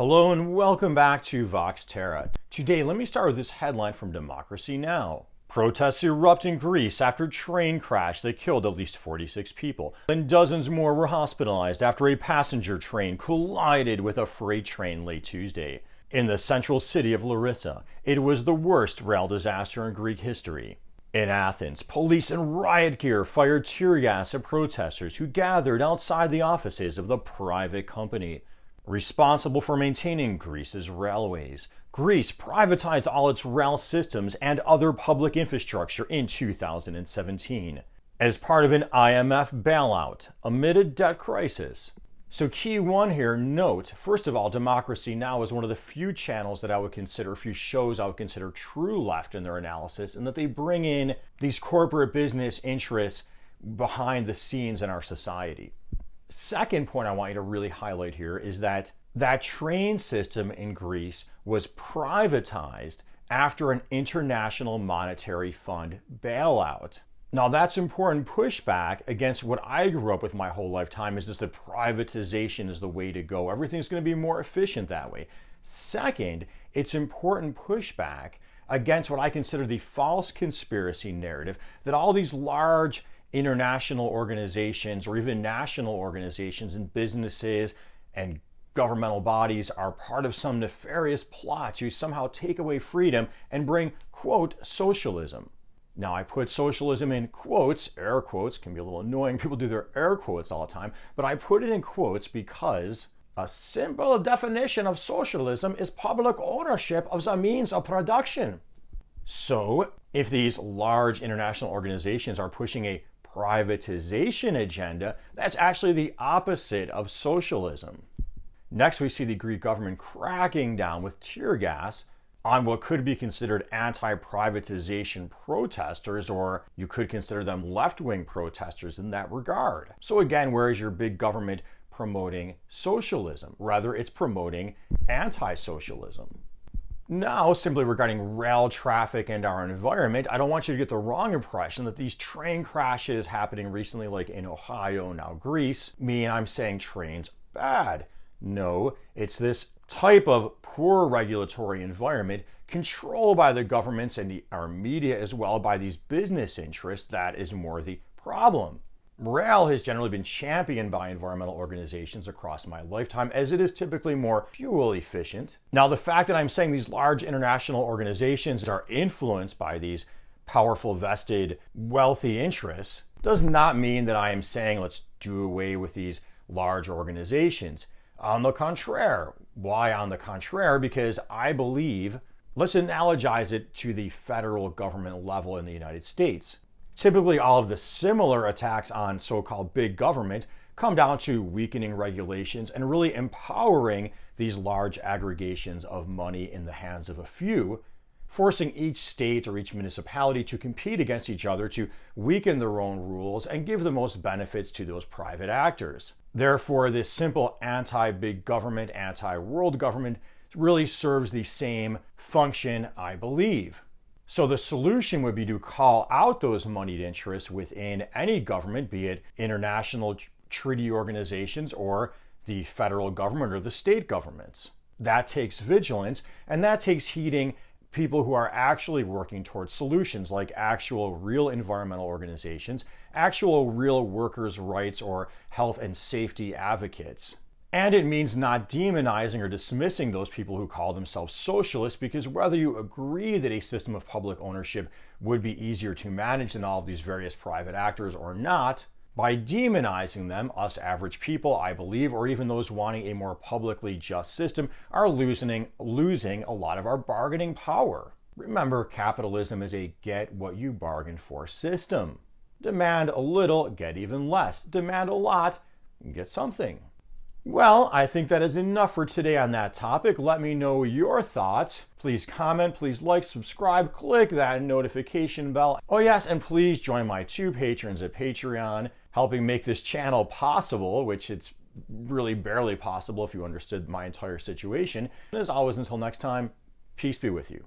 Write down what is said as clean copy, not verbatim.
Hello and welcome back to Vox Terra. Today, let me start with this headline from Democracy Now! Protests erupt in Greece after train crash that killed at least 46 people. And dozens more were hospitalized after a passenger train collided with a freight train late Tuesday. In the central city of Larissa, it was the worst rail disaster in Greek history. In Athens, police in riot gear fired tear gas at protesters who gathered outside the offices of the private company responsible for maintaining Greece's railways. Greece privatized all its rail systems and other public infrastructure in 2017 as part of an IMF bailout amid a debt crisis. So key one here, note, first of all, Democracy Now! Is one of the few channels that I would consider, few shows I would consider true left in their analysis, and that they bring in these corporate business interests behind the scenes in our society. Second point I want you to really highlight here is that train system in Greece was privatized after an International Monetary Fund bailout. Now that's important pushback against what I grew up with my whole lifetime, is just that privatization is the way to go. Everything's going to be more efficient that way. Second, it's important pushback against what I consider the false conspiracy narrative that all these large international organizations or even national organizations and businesses and governmental bodies are part of some nefarious plot to somehow take away freedom and bring, quote, socialism. Now, I put socialism in quotes, air quotes, can be a little annoying. People do their air quotes all the time, but I put it in quotes because a simple definition of socialism is public ownership of the means of production. So, if these large international organizations are pushing a privatization agenda, that's actually the opposite of socialism. Next, we see the Greek government cracking down with tear gas on what could be considered anti-privatization protesters, or you could consider them left-wing protesters in that regard. So again, where is your big government promoting socialism? Rather, it's promoting anti-socialism. Now, simply regarding rail traffic and our environment, I don't want you to get the wrong impression that these train crashes happening recently, like in Ohio, now Greece, mean I'm saying trains bad. No, it's this type of poor regulatory environment controlled by the governments and our media as well by these business interests that is more the problem. Rail has generally been championed by environmental organizations across my lifetime as it is typically more fuel efficient. Now, the fact that I'm saying these large international organizations are influenced by these powerful, vested, wealthy interests does not mean that I am saying let's do away with these large organizations. On the contrary. Why on the contrary? Because I believe, let's analogize it to the federal government level in the United States. Typically, all of the similar attacks on so-called big government come down to weakening regulations and really empowering these large aggregations of money in the hands of a few, forcing each state or each municipality to compete against each other to weaken their own rules and give the most benefits to those private actors. Therefore, this simple anti-big government, anti-world government really serves the same function, I believe. So the solution would be to call out those moneyed interests within any government, be it international treaty organizations or the federal government or the state governments. That takes vigilance, and that takes heeding people who are actually working towards solutions, like actual real environmental organizations, actual real workers' rights or health and safety advocates. And it means not demonizing or dismissing those people who call themselves socialists, because whether you agree that a system of public ownership would be easier to manage than all of these various private actors or not, by demonizing them, us average people, I believe, or even those wanting a more publicly just system, are losing a lot of our bargaining power. Remember, capitalism is a get what you bargain for system. Demand a little, get even less. Demand a lot, get something. Well, I think that is enough for today on that topic. Let me know your thoughts. Please comment, please like, subscribe, click that notification bell. Oh yes, and please join my 2 patrons at Patreon, helping make this channel possible, which it's really barely possible if you understood my entire situation. And as always, until next time, peace be with you.